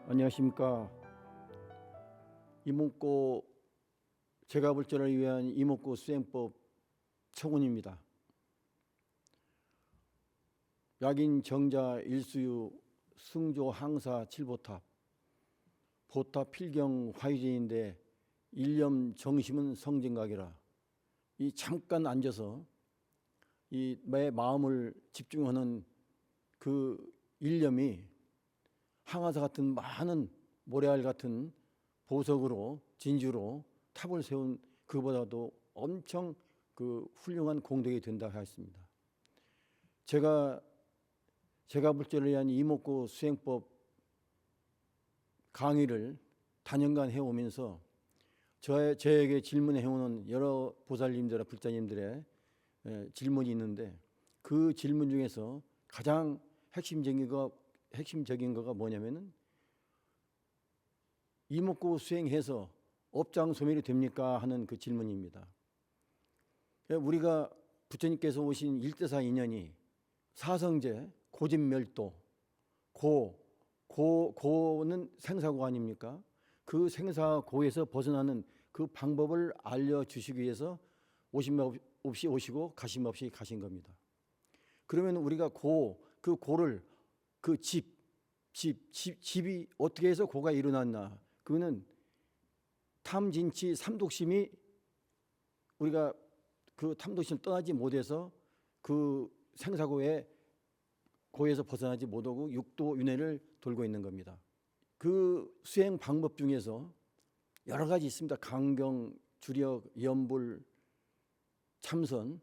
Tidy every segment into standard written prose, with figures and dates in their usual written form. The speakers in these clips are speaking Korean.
안녕하십니까. 이목구 재가불전을 위한 이목구 수행법 청운입니다. 약인 정자 일수유 승조 항사 칠보탑 보탑 필경 화유제인데 일념 정심은 성진각이라. 이 잠깐 앉아서 이 내 마음을 집중하는 그 일념이 항아사 같은 많은 모래알 같은 보석으로 진주로 탑을 세운 그보다도 엄청 그 훌륭한 공덕이 된다 하였습니다. 제가 불전을 위한 이목구 수행법 강의를 단연간 해오면서 저에게 질문해오는 여러 보살님들과 불자님들의 질문이 있는데, 그 질문 중에서 가장 핵심적인 거가 뭐냐면은 이목구 수행해서 업장 소멸이 됩니까 하는 그 질문입니다. 우리가 부처님께서 오신 일대사 인연이 사성제, 고진멸도, 고는 생사고 아닙니까? 그 생사고에서 벗어나는 그 방법을 알려주시기 위해서 오심 없이 오시고 가심 없이 가신 겁니다. 그러면 우리가 그 고를 그 집이 어떻게 해서 고가 일어났나? 그거는 탐진치 삼독심이 우리가 그 탐독심을 떠나지 못해서 그 생사고에 고에서 벗어나지 못하고 육도 윤회를 돌고 있는 겁니다. 그 수행 방법 중에서 여러 가지 있습니다. 강경, 주력, 연불, 참선,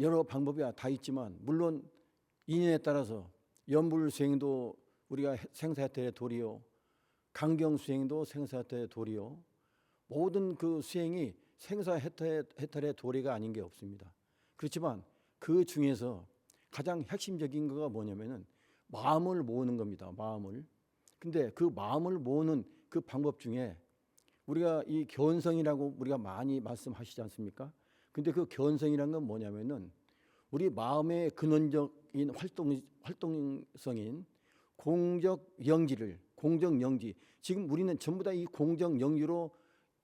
여러 방법이 다 있지만, 물론 인연에 따라서 연불 수행도 우리가 생사해탈의 도리요, 강경 수행도 생사해탈의 도리요, 모든 그 수행이 생사해탈의 도리가 아닌 게 없습니다. 그렇지만 그 중에서 가장 핵심적인 거가 뭐냐면은 마음을 모으는 겁니다. 마음을. 근데 그 마음을 모으는 그 방법 중에 우리가 이 견성이라고 우리가 많이 말씀하시지 않습니까? 근데 그 견성이란 건 뭐냐면은 우리 마음의 근원적인 활동성인 공적 영지, 지금 우리는 전부 다 이 공적 영지로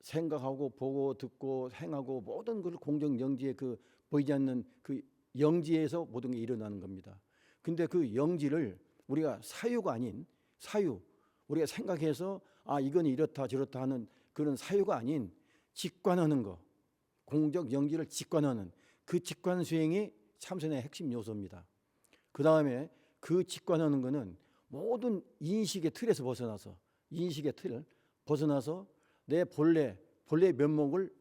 생각하고 보고 듣고 행하고 모든 걸 공적 영지에 그 보이지 않는 그 영지에서 모든 게 일어나는 겁니다. 근데 그 영지를 우리가 사유가 아닌 사유, 우리가 생각해서 이건 이렇다 저렇다 하는 그런 사유가 아닌 직관하는 거, 공적 영지를 직관하는 그 직관 수행이 참선의 핵심 요소입니다. 그 다음에 그 직관하는 거는 모든 인식의 틀에서 벗어나서 내 본래 면목을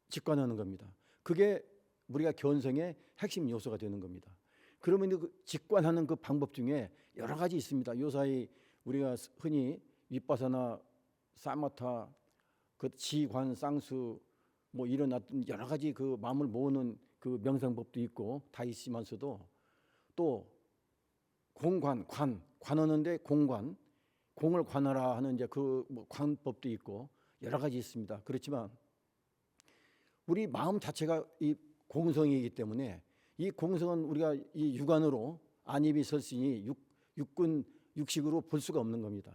직관하는 겁니다. 그게 우리가 견성의 핵심 요소가 되는 겁니다. 그러면 그 직관하는 그 방법 중에 여러 가지 있습니다. 요사이 우리가 흔히 윗바사나 사마타, 그 지관, 쌍수 뭐 이런 여러 가지 그 마음을 모으는 그 명상법도 있고 다 있으면서도 또 관하는데 공을 관하라 하는 이제 그 뭐 관법도 있고 여러 가지 있습니다. 그렇지만 우리 마음 자체가 이 공성이기 때문에 이 공성은 우리가 이 육안으로 안입이 설신이 육식으로 볼 수가 없는 겁니다.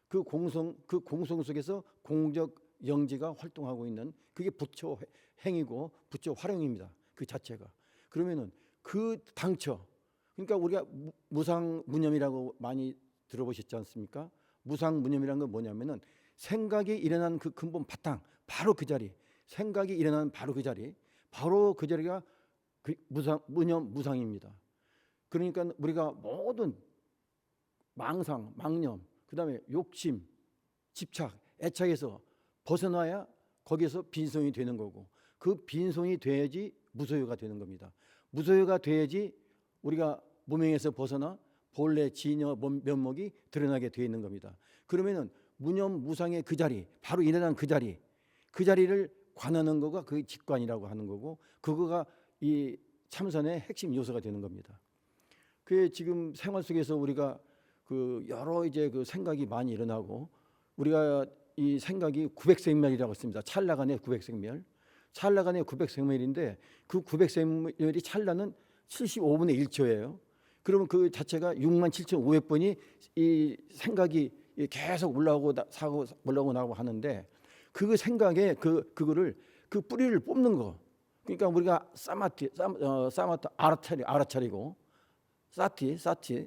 그 공성 속에서 공적 영지가 활동하고 있는 그게 부처 행이고 부처 활용입니다. 그 자체가. 그러면은 그 당처, 그러니까 우리가 무상무념이라고 많이 들어보셨지 않습니까? 무상무념이라는 건 뭐냐면은 생각이 일어난 그 근본 바탕, 바로 그 자리, 생각이 일어나는 바로 그 자리가 그 무상입니다. 그러니까 우리가 모든 망상, 망념, 그 다음에 욕심, 집착, 애착에서 벗어나야 거기에서 빈손이 되는 거고, 그 빈손이 돼야지 무소유가 되는 겁니다. 무소유가 돼야지 우리가 무명에서 벗어나 본래 진여 면목이 드러나게 되어 있는 겁니다. 그러면은 무념 무상의 그 자리, 바로 일어난 그 자리를 관하는 거가 그 직관이라고 하는 거고, 그거가 이 참선의 핵심 요소가 되는 겁니다. 그게 지금 생활 속에서 우리가 그 여러 이제 그 생각이 많이 일어나고, 우리가 이 생각이 900생멸이라고 했습니다. 찰나간의 900생멸. 찰나간의 900생멸인데 그 900생멸이 찰나는 75분의 1초예요. 그러면 그 자체가 67,500번이 이 생각이 계속 올라오고 사고 올라오고 나오고 하는데 그 생각에 그거를 그 뿌리를 뽑는 거. 그러니까 우리가 사마트 알아차리고 사티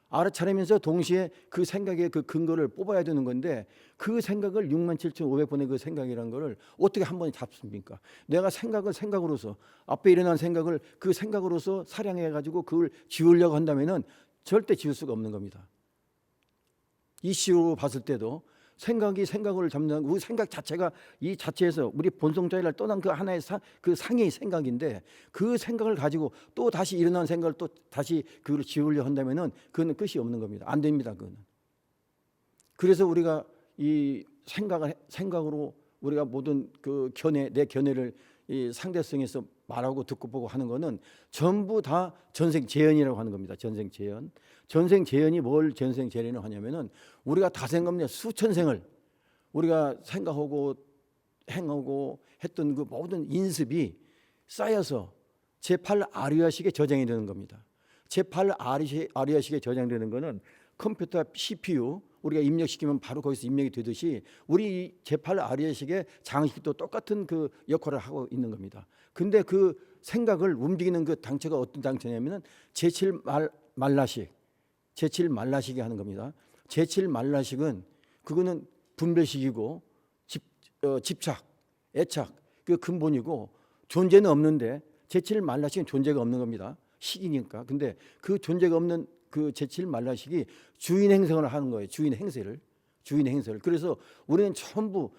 알아차리면서 동시에 그 생각의 그 근거를 뽑아야 되는 건데 그 생각을 67,500번의 그 생각이라는 거를 어떻게 한 번에 잡습니까? 내가 생각으로서 앞에 일어난 생각을 그 생각으로서 사량해 가지고 그걸 지우려고 한다면은 절대 지울 수가 없는 겁니다. 이슈로 봤을 때도 생각이 생각을 잡는 그 생각 자체가 이 자체에서 우리 본성자리를 떠난 그 하나의 그 상의 생각인데 그 생각을 가지고 또 다시 일어난 생각을 또 다시 그걸 지우려 한다면은 그거는 끝이 없는 겁니다. 안 됩니다. 그거는. 그래서 우리가 이 생각으로 우리가 모든 그 내 견해를 이 상대성에서 말하고 듣고 보고 하는 거는 전부 다 전생 재현이라고 하는 겁니다. 전생 재현. 전생 재현이 뭘 전생 재현을 하냐면은 우리가 다생업내 수천 생을 우리가 생각하고 행하고 했던 그 모든 인습이 쌓여서 제8 아리아식에 저장이 되는 겁니다. 제8 아리아식에 저장되는 거는 컴퓨터 CPU 우리가 입력시키면 바로 거기서 입력이 되듯이 우리 제8 아리아식의 장식도 똑같은 그 역할을 하고 있는 겁니다. 근데 그 생각을 움직이는 그 당체가 어떤 당체냐면은 제7 말라식이 하는 겁니다. 제7 말라식은 그거는 분별식이고 집착, 애착 그 근본이고 존재는 없는데 제7 말라식은 존재가 없는 겁니다. 식이니까. 근데 그 존재가 없는 그 제7 말라식이 주인 행성을 하는 거예요. 주인 행세를. 그래서 우리는 전부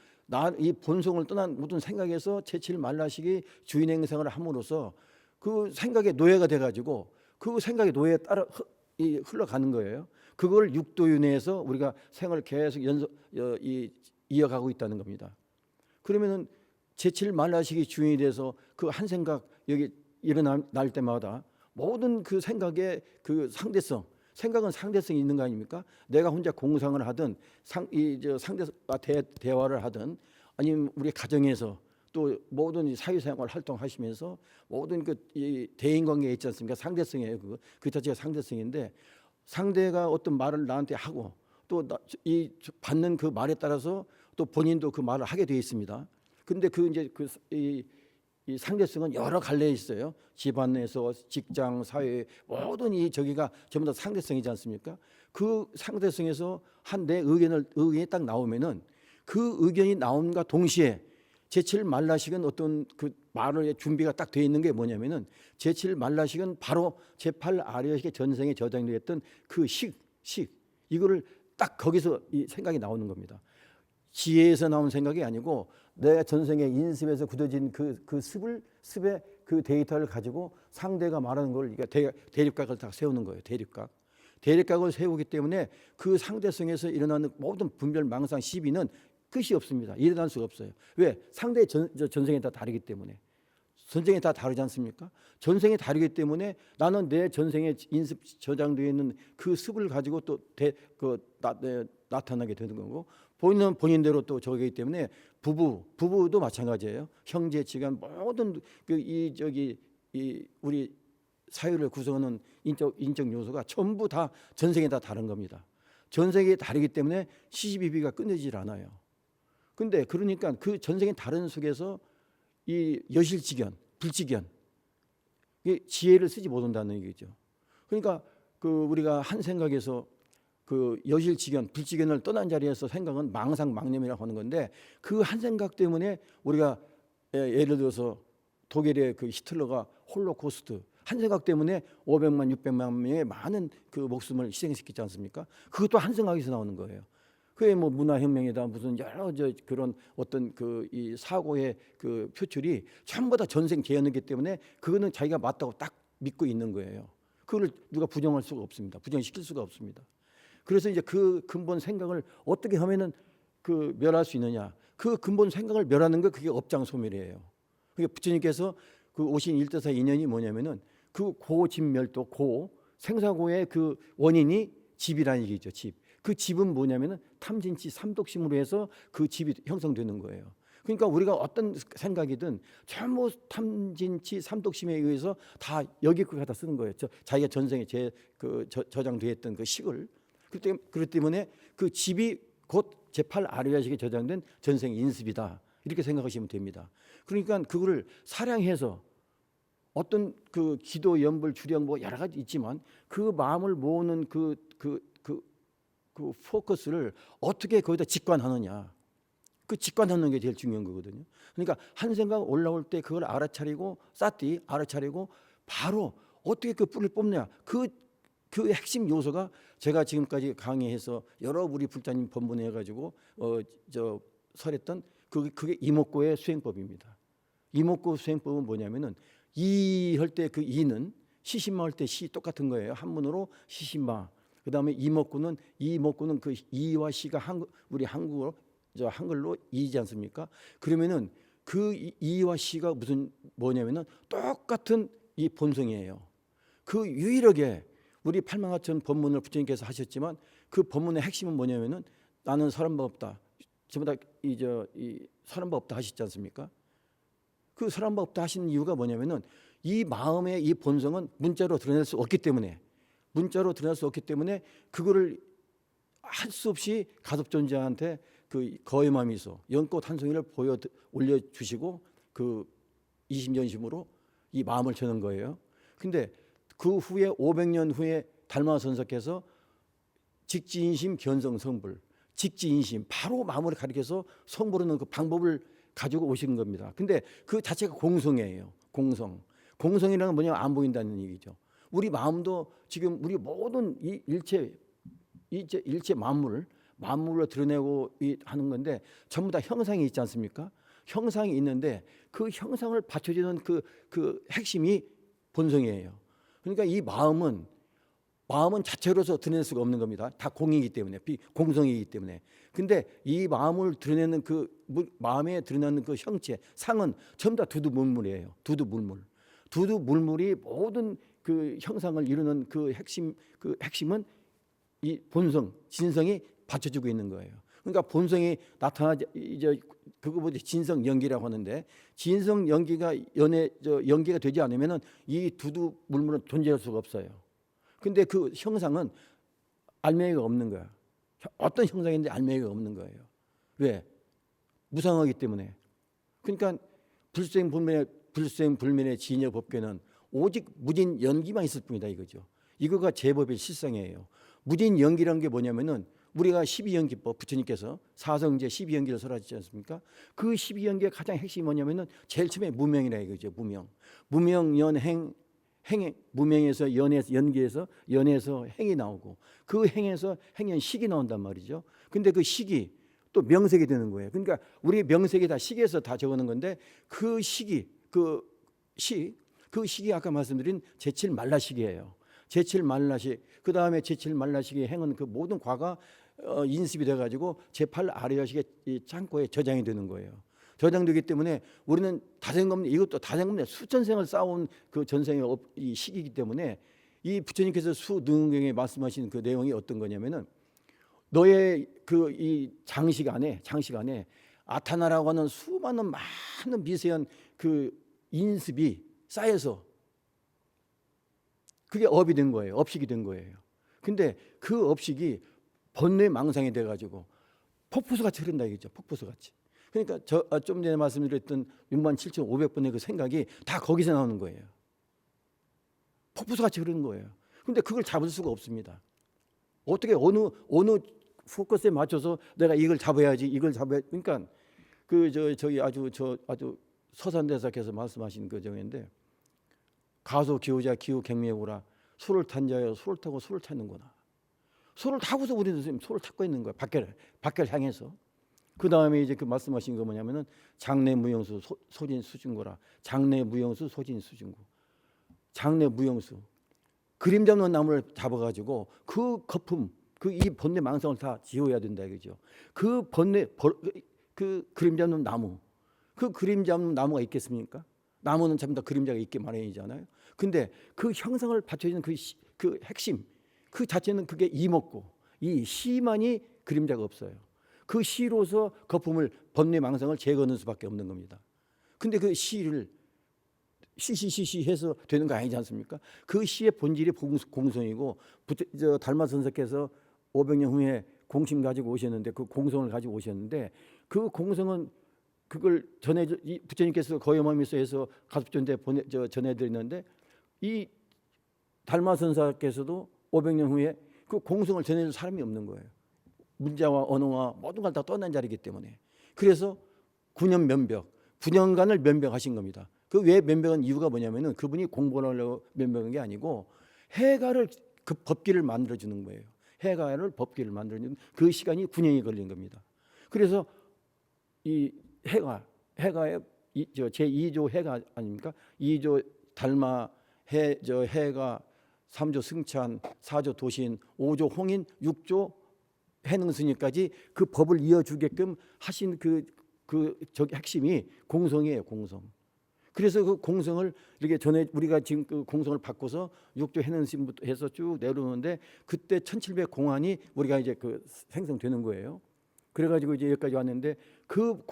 이 본성을 떠난 모든 생각에서 제7 말라식이 주인 행성을 함으로써 그 생각의 노예가 돼가지고 그 생각의 노예에 따라 흘러가는 거예요. 그걸 육도윤회에서 우리가 생을 계속 이어가고 있다는 겁니다. 그러면은 제7 말라식이 주인이 돼서 그 한 생각 여기 일어날 때마다 모든 그 생각의 그 상대성, 생각은 상대성이 있는 거 아닙니까? 내가 혼자 공상을 하든 대화를 하든 아니면 우리 가정에서 또 모든 사회생활 활동하시면서 모든 그 대인관계에 있지 않습니까? 상대성이에요. 그 자체가 상대성인데 상대가 어떤 말을 나한테 하고 또 이 받는 그 말에 따라서 또 본인도 그 말을 하게 되어 있습니다. 근데 이 상대성은 여러 갈래에 있어요. 집안에서 직장, 사회 모든 저기가 전부 다 상대성이지 않습니까? 그 상대성에서 내 의견이 딱 나오면은 그 의견이 나옴과 동시에 제7 말라식은 어떤 그 말의 준비가 딱 되어 있는 게 뭐냐면은 제7 말라식은 바로 제8 아리아식의 전생에 저장되었던 그 이거를 딱 거기서 이 생각이 나오는 겁니다. 지혜에서 나온 생각이 아니고 내가 전생의 인습에서 굳어진 그 습의 그 데이터를 가지고 상대가 말하는 걸 대립각을 딱 세우는 거예요. 대립각을 세우기 때문에 그 상대성에서 일어나는 모든 분별, 망상, 시비는 끝이 없습니다. 일어날 수가 없어요. 왜? 상대의 전생이 다 다르기 때문에. 전생이 다 다르지 않습니까? 전생이 다르기 때문에 나는 내 전생에 인습 저장되어 있는 그 습을 가지고 또 나타나게 되는 거고 본인은 본인대로 또 저기기 때문에 부부도 마찬가지예요. 형제지간 모든 우리 사회를 구성하는 인적 요소가 전부 다 전생에 다 다른 겁니다. 전생이 다르기 때문에 시시비비가 끊어지질 않아요. 근데 그러니까 그 전생이 다른 속에서 이 여실직견, 불직견, 지혜를 쓰지 못한다는 얘기죠. 그러니까 우리가 한 생각에서 그 여실직견, 불직견을 떠난 자리에서 생각은 망상망념이라고 하는 건데 그 한 생각 때문에 우리가 예를 들어서 독일의 그 히틀러가 홀로코스트 한 생각 때문에 500만, 600만 명의 많은 그 목숨을 희생시키지 않습니까? 그것도 한 생각에서 나오는 거예요. 그게 뭐 문화혁명이다 무슨 여러 그런 어떤 이 사고의 그 표출이 전부 다 전생 재현이기 때문에 그거는 자기가 맞다고 딱 믿고 있는 거예요. 그걸 누가 부정할 수가 없습니다. 부정시킬 수가 없습니다. 그래서 이제 그 근본 생각을 어떻게 하면은 멸할 수 있느냐? 그 근본 생각을 멸하는 거 그게 업장소멸이에요. 그게 부처님께서 그 오신 일대사 인연이 뭐냐면은 그 고집멸도 생사고의 그 원인이 집이라는 얘기죠. 집. 그 집은 뭐냐면은 탐진치 삼독심으로 해서 그 집이 형성되는 거예요. 그러니까 우리가 어떤 생각이든 전부 탐진치 삼독심에 의해서 다 여기 걸 갖다 쓰는 거예요. 자기가 전생에 저장되어 있던 그 식을. 그렇기 때문에 그 집이 곧 제8 아르야식에 저장된 전생의 인습이다. 이렇게 생각하시면 됩니다. 그러니까 그거를 사량해서 어떤 그 기도, 연불, 주령 뭐 여러 가지 있지만 그 마음을 모으는 그 포커스를 어떻게 거기다 직관하느냐. 그 직관하는 게 제일 중요한 거거든요. 그러니까 한 생각 올라올 때 그걸 알아차리고 쌌디 알아차리고 바로 어떻게 그 뿔을 뽑냐. 그 핵심 요소가 제가 지금까지 강의해서 여러 우리 불자님 법문해 가지고 설했던 그게 이목고의 수행법입니다. 이목고 수행법은 뭐냐면은 이 할 때 그 이는 시신마 할 때 시 똑같은 거예요. 한문으로 시신마. 그다음에 이목구는 그 이와 시가 우리 한글로 이지 않습니까? 그러면은 그 이와 시가 뭐냐면은 똑같은 이 본성이에요. 그 유일하게 우리 팔만하천 법문을 부처님께서 하셨지만 그 법문의 핵심은 뭐냐면은 나는 설한 바 없다. 전부 다 이 설한 바 없다 하셨지 않습니까? 그 설한 바 없다 하시는 이유가 뭐냐면은 이 마음의 이 본성은 문자로 드러낼 수 없기 때문에 그거를 할 수 없이 가섭존자한테 그 거의 마음이소 연꽃 한 송이를 올려주시고 그 이심전심으로 이 마음을 저는 거예요. 근데 그 후에 500년 후에 달마선사께서 직지인심 견성성불, 직지인심 바로 마음을 가리켜서 성불하는 그 방법을 가지고 오신 겁니다. 근데 그 자체가 공성이에요. 공성이라는 건 뭐냐면 안 보인다는 얘기죠. 우리 마음도 지금 우리 모든 이 일체 만물로 드러내고 하는 건데 전부 다 형상이 있지 않습니까? 형상이 있는데 그 형상을 받쳐주는 그 핵심이 본성이에요. 그러니까 이 마음은 자체로서 드러낼 수가 없는 겁니다. 다 공이기 때문에, 공성이기 때문에. 근데 이 마음을 드러내는 마음에 드러나는 그 형체, 상은 전부 다 두두물물이에요. 두두물물이 모든 그 형상을 이루는 그 핵심은 이 본성, 진성이 받쳐주고 있는 거예요. 그러니까 본성이 그거보다 진성 연기라고 하는데 진성 연기가 연기가 되지 않으면은 이 두두물물은 존재할 수가 없어요. 근데 그 형상은 알맹이가 없는 거야. 어떤 형상인지 알맹이가 없는 거예요. 왜? 무상하기 때문에. 그러니까 불생불면의 진여 법계는 오직 무진 연기만 있을 뿐이다 이거죠. 이거가 제법의 실상이에요. 무진 연기라는 게 뭐냐면은 우리가 12연기법 부처님께서 사성제 12연기를 설하셨지 않습니까? 그 12연기의 가장 핵심이 뭐냐면은 제일 처음에 무명이라 이거죠. 무명 연행 무명에서 연기에서 행이 나오고 그 행에서 행연식이 나온단 말이죠. 근데 그 식이 또 명색이 되는 거예요. 그러니까 우리 명색이 다 식에서 다 적어놓은 건데 그 식이 그 식이 아까 말씀드린 제7 말라식이에요. 제7 말라식. 그 다음에 제7 말라식의 행은 그 모든 과가 인습이 돼가지고 제8 아르야식의 창고에 저장이 되는 거예요. 저장되기 때문에 우리는 이것도 다생검내 수천 생을 쌓아온 그 전생의 이 시기이기 때문에 이 부처님께서 수능경에 말씀하신 그 내용이 어떤 거냐면은 너의 그 이 장식 안에 아타나라고 하는 수많은 많은 미세한 그 인습이 쌓여서 그게 업이 된 거예요. 업식이 된 거예요. 근데 그 업식이 번뇌 망상이 돼가지고 폭포수같이 흐른다 이거죠. 폭포수같이. 그러니까 좀 전에 말씀드렸던 67,500번의 그 생각이 다 거기서 나오는 거예요. 폭포수같이 흐르는 거예요. 근데 그걸 잡을 수가 없습니다. 어떻게 어느 포커스에 맞춰서 내가 이걸 잡아야지 그러니까 저기 아주 서산대사께서 말씀하신 그 정인데 가소 기호자 기호 갱매오라 소를 탄 자여 소를 타고 소를 찾는구나. 소를 타고서 우리는 지금 소를 타고 있는 거야. 밖을 향해서. 그 다음에 이제 그 말씀하신 거 뭐냐면은 장내 무용수 소진 수증구라. 장내 무용수 소진 수증구. 장내 무용수. 그림 잡는 나무를 잡아가지고 그 거품, 이 번뇌 망상을 다 지워야 된다 이거죠. 그 그림 잡는 나무. 그 그림 잡는 나무가 있겠습니까? 나무는 전부 다 그림자가 있게 마련이잖아요. 근데 그 형상을 받쳐주는 그 핵심, 그 자체는 그게 이먹고 이 시만이 그림자가 없어요. 그 시로서 거품을 번뇌 망상을 제거하는 수밖에 없는 겁니다. 근데 그 시를 시시시시 해서 되는 거 아니지 않습니까? 그 시의 본질이 공성이고 달마 선생께서 500년 후에 공심 가지고 오셨는데 그 공성을 가지고 오셨는데 그 공성은 그걸 부처님께서 거여마미서에서 가섭전대 전해드렸는데 이 달마 선사께서도 500년 후에 그 공성을 전해줄 사람이 없는 거예요. 문자와 언어와 모든 걸 다 떠난 자리이기 때문에. 그래서 9년 면벽, 9년간을 면벽하신 겁니다. 그 왜 면벽한 이유가 뭐냐면은 그분이 공부를 하려고 면벽한 게 아니고 해가를 그 법기를 만들어 주는 거예요. 해가를 법기를 만들어 주는 그 시간이 9년이 걸린 겁니다. 그래서 이 해가의 제2조 해가 아닙니까? 2조 달마 해가 3조 승찬, 4조 도신, 5조 홍인, 6조 해능스님까지 그 법을 이어주게끔 하신 핵심이 공성이에요. 공성. 그래서 그 공성을 이렇게 우리가 지금 그 공성을 바꿔서 6조 해능스님부터 해서 쭉 내려오는데 그때 1700 공안이 우리가 이제 그 생성되는 거예요. 그래가지고 이제 여기까지 왔는데 그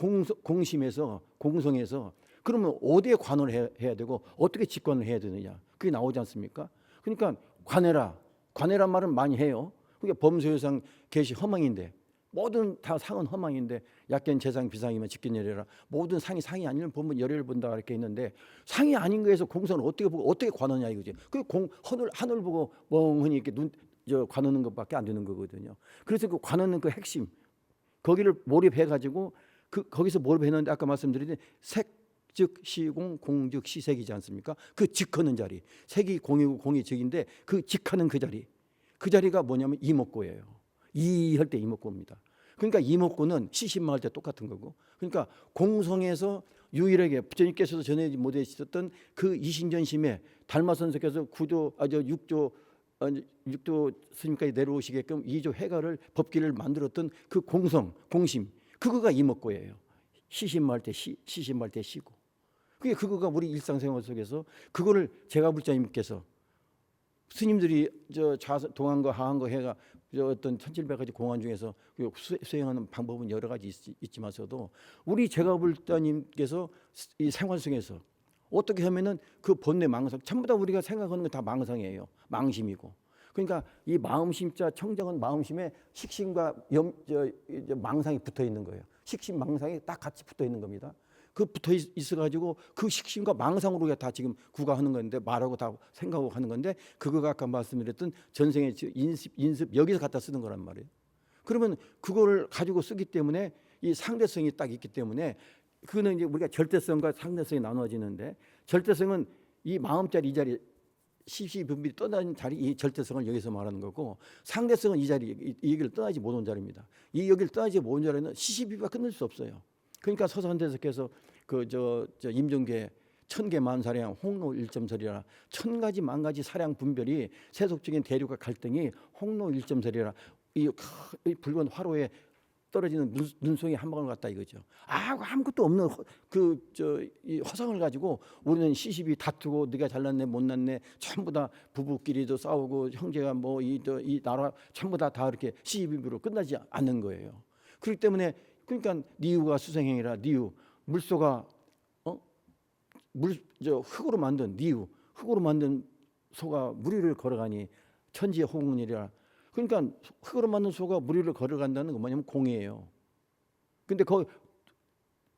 공성에서 그러면 어디에 관을 해야 되고 어떻게 직관을 해야 되느냐 그게 나오지 않습니까? 그러니까 관해란 말은 많이 해요. 그게 범소유상 계시 허망인데 모든 다 상은 허망인데 약견 재상 비상이면 직견열애라 모든 상이 아니면 보면 열애를 본다 이렇게 있는데 상이 아닌 거에서 공성을 어떻게 보고 어떻게 관하냐 이거지. 그 하늘 보고 멍하니 이렇게 관하는 것밖에 안 되는 거거든요. 그래서 그 관하는 그 핵심 거기를 몰입해가지고 거기서 몰입했는데 아까 말씀드린 즉 시공 공즉 시색이지 않습니까? 그 직하는 자리 색이 공이고 공이 즉인데 그 직하는 그 자리가 뭐냐면 이목고예요. 이할 때 이목고입니다. 그러니까 이목고는 시신마할 때 똑같은 거고 그러니까 공성에서 유일하게 부처님께서도 전해지 못하셨던 그 이신전심에 달마 선생께서 6조 스님까지 내려오시게끔 2조 해가를 법기를 만들었던 그 공심 그거가 이목고예요. 시신마할 때 시신마할 때 시고 그게 그거가 우리 일상생활 속에서 그거를 제가불자님께서 스님들이 동안거 하한거 해가 어떤 1700가지 공안 중에서 수행하는 방법은 여러 가지 있지만서도 우리 제가불자님께서 이 생활 속에서 어떻게 하면은 그 본뇌 망상 전부 다 우리가 생각하는 건 다 망상이에요. 망심이고. 그러니까 이 마음심자 청정은 마음심에 식심과 망상이 붙어 있는 거예요. 식심 망상이 딱 같이 붙어 있는 겁니다. 그 붙어 있어가지고 그 식심과 망상으로 다 지금 구가하는 건데 말하고 다 생각하고 하는 건데 그거가 아까 말씀드렸던 전생의 인습 여기서 갖다 쓰는 거란 말이에요. 그러면 그거를 가지고 쓰기 때문에 이 상대성이 딱 있기 때문에 그거는 이제 우리가 절대성과 상대성이 나눠지는데 절대성은 이 마음자리 이 자리 시시분별이 떠나는 자리 이 절대성을 여기서 말하는 거고 상대성은 이 자리 이 여기를 떠나지 못한 자리입니다. 이 여기를 떠나지 못한 자리는 시시비비가 끝낼 수 없어요. 그러니까 서산대석께서 임종계 천개 만사량 홍로 일점설이라 천가지 만가지 사량 분별이 세속적인 대륙과 갈등이 홍로 일점설이라 이 붉은 화로에 떨어지는 눈송이 한 방울 같다 이거죠. 아무것도 없는 이 화상을 가지고 우리는 시시비 다투고 네가 잘났네 못났네 전부 다 부부끼리도 싸우고 형제가 뭐 이 나라 전부 다 이렇게 시시비비로 끝나지 않는 거예요. 그렇기 때문에 그러니까 니우가 수생행이라 니우 물소가 흙으로 만든 니우 흙으로 만든 소가 물 위를 걸어가니 천지의 호응이라. 그러니까 흙으로 만든 소가 물 위를 걸어간다는 건 뭐냐면 공이에요. 근데 그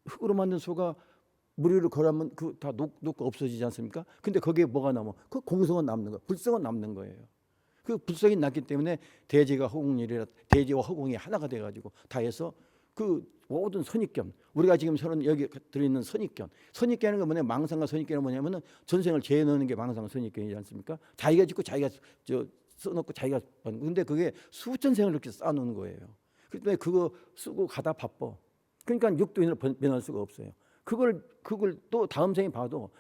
흙으로 만든 소가 물 위를 걸어가면 그 다 녹고 없어지지 않습니까? 근데 거기에 뭐가 남아? 그 공성은 남는 거, 불성은 남는 거예요. 그 불성이 났기 때문에 대지가 허공이라 대지와 허공이 하나가 돼가지고 다 해서 그 모든 선입견 우리가 지금 여기 들어있는 선입견은 건 뭐냐 망상과 선입견은 뭐냐면은 전생을 재해넣는 게 망상 선입견이지 않습니까? 자기가 짓고 자기가 써놓고 자기가 근데 그게 수천 생을 이렇게 쌓아놓는 거예요. 그렇기 때문에 그거 쓰고 가다 바빠. 그러니까 육도인으로 변할 수가 없어요. 그걸 또 다음 생에 봐도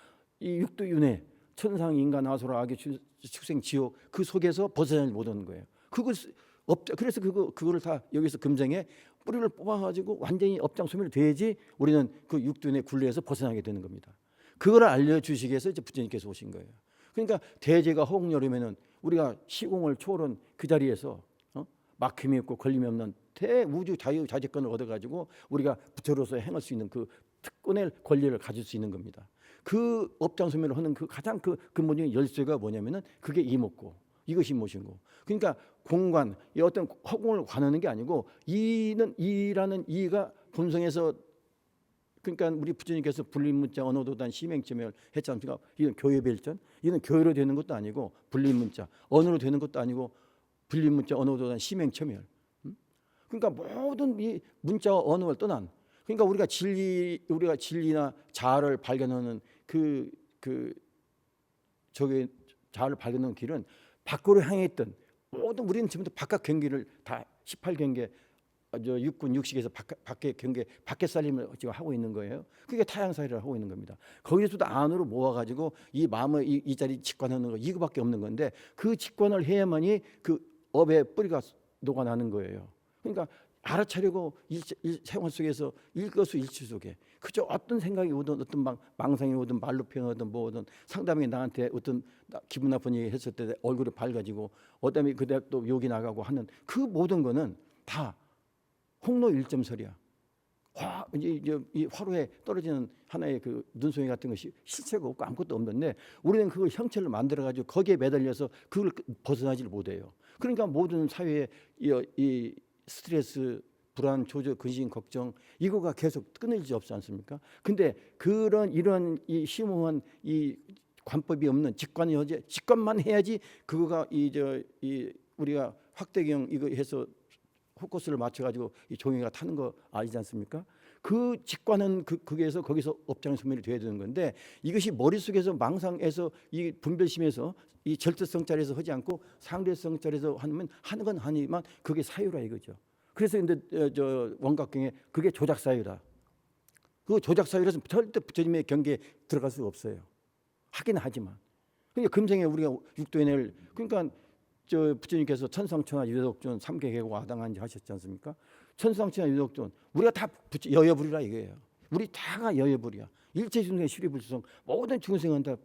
이 육도윤회 천상 인간 아소라 악의 축생 지옥 그 속에서 벗어나지 못하는 거예요. 그래서 그거를 다 여기서 금생에 뿌리를 뽑아가지고 완전히 업장소멸이 돼야지 우리는 그 육도인의 굴레에서 벗어나게 되는 겁니다. 그거를 알려주시기 위해서 이제 부처님께서 오신 거예요. 그러니까 대제가 허공열이면은 우리가 시공을 초월한 그 자리에서 막힘이 없고 걸림이 없는 대우주 자재권을 얻어가지고 우리가 부처로서 행할 수 있는 그 특권의 권리를 가질 수 있는 겁니다. 그 업장 소멸을 하는 그 가장 그 근본적인 열쇠가 뭐냐면은 그게 이목고, 이것이 무엇인고. 그러니까 공관, 이 어떤 허공을 관하는 게 아니고 이라는 이가 본성에서, 그러니까 우리 부처님께서 불림문자 언어도단 시맹점을 했지 않습니까? 이건 교회별전, 이건 교회로 되는 것도 아니고 불림문자 언어로 되는 것도 아니고 불림문자 언어도단 시맹점을. 그러니까 모든 이 문자와 언어를 떠난, 그러니까 우리가 진리나 자아를 발견하는 저기 자아를 발견하는 길은 밖으로 향했던 모든, 우리는 지금도 바깥 경계를 다 18경계 육군 육식에서 밖에 경계 밖에 살림을 지금 하고 있는 거예요. 그게 타향살이를 하고 있는 겁니다. 거기서도 안으로 모아가지고 이 마음을 이 자리 직관하는 거, 이거밖에 없는 건데 그 직관을 해야만이 그 업의 뿌리가 녹아나는 거예요. 그러니까 알아차리고 생활 속에서 일거수일투 속에 그저 어떤 생각이 오든 어떤 망상이 오든 말로 표현하든 뭐든 상대방이 나한테 어떤 기분 나쁜 얘기 했을 때 얼굴이 밝아지고 어떤 그때 또 욕이 나가고 하는 그 모든 거는 다 홍로 일점설이야. 이 화로에 떨어지는 하나의 그 눈송이 같은 것이 실체가 없고 아무것도 없는데 우리는 그걸 형체를 만들어가지고 거기에 매달려서 그걸 벗어나지를 못해요. 그러니까 모든 사회의 이 스트레스, 불안, 조절, 근심, 걱정 이거가 계속 끊어지지 없지 않습니까? 근데 이런 이 심오한 이 관법이 없는 직관만 해야지 그거가 우리가 확대경 이거 해서 포커스를 맞춰가지고 이 종이가 타는 거 아니지 않습니까? 그 직관은 거기서 업장 소멸이 돼야 되는 건데 이것이 머릿속에서 망상에서 이 분별심에서 이 절대성 자리에서 하지 않고 상대성 자리에서 하는 건 하지만 그게 사유라 이거죠. 그래서 근데 원각경에 그게 조작 사유다. 그 조작 사유라서 절대 부처님의 경계에 들어갈 수가 없어요. 하긴 하지만. 그러니까 금생에 우리가 육도인을 그러니까 부처님께서 천상천하 유덕존 삼계계고 아당한지 하셨지 않습니까? 천상천하 유덕존 우리가 다 여여불이라 이거예요. 우리 다가 여여불이야. 일체 중생 실이불성 모든 중생은 다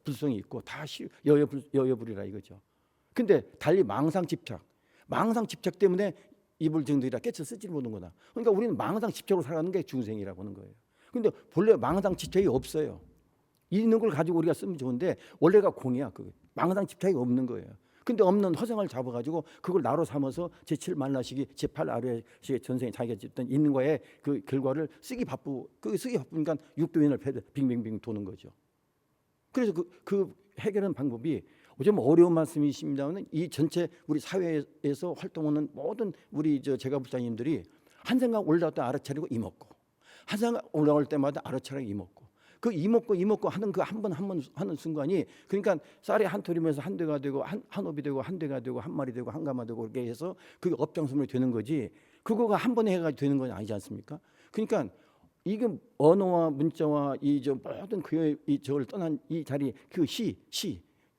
불성이 있고 다 여여불이라 이거죠. 근데 달리 망상 집착 때문에 이불증들이라 깨쳐 쓰지 못하는 거다. 그러니까 우리는 망상 집착으로 살아가는 게 중생이라고 하는 거예요. 근데 본래 망상 집착이 없어요. 있는 걸 가지고 우리가 쓰면 좋은데 원래가 공이야. 망상 집착이 없는 거예요. 근데 없는 허상을 잡아가지고 그걸 나로 삼아서 제7 만나시기 제8 아래시기 전생에 자기가 짓던 있는 거에 그 결과를 쓰기 바쁘니까 육도인을 빙빙빙 도는 거죠. 그래서 그 해결하는 방법이 좀 어려운 말씀이십니다만 이 전체 우리 사회에서 활동하는 모든 우리 제가불사님들이 한 생각 올라왔다 알아차리고 이먹고 한 생각 올라올 때마다 알아차리고 이먹고 그 이먹고 하는 그 한 번 하는 순간이 그러니까 쌀이 한 톨이면서 한 대가 되고 한 옵이 되고 한 대가 되고 한 마리 되고 한 가마 되고 그렇게 해서 그게 업장소멸이 되는 거지 그거가 한 번에 해가지고 되는 건 아니지 않습니까? 그러니까 이게 언어와 문자와 모든 저걸 떠난 이 자리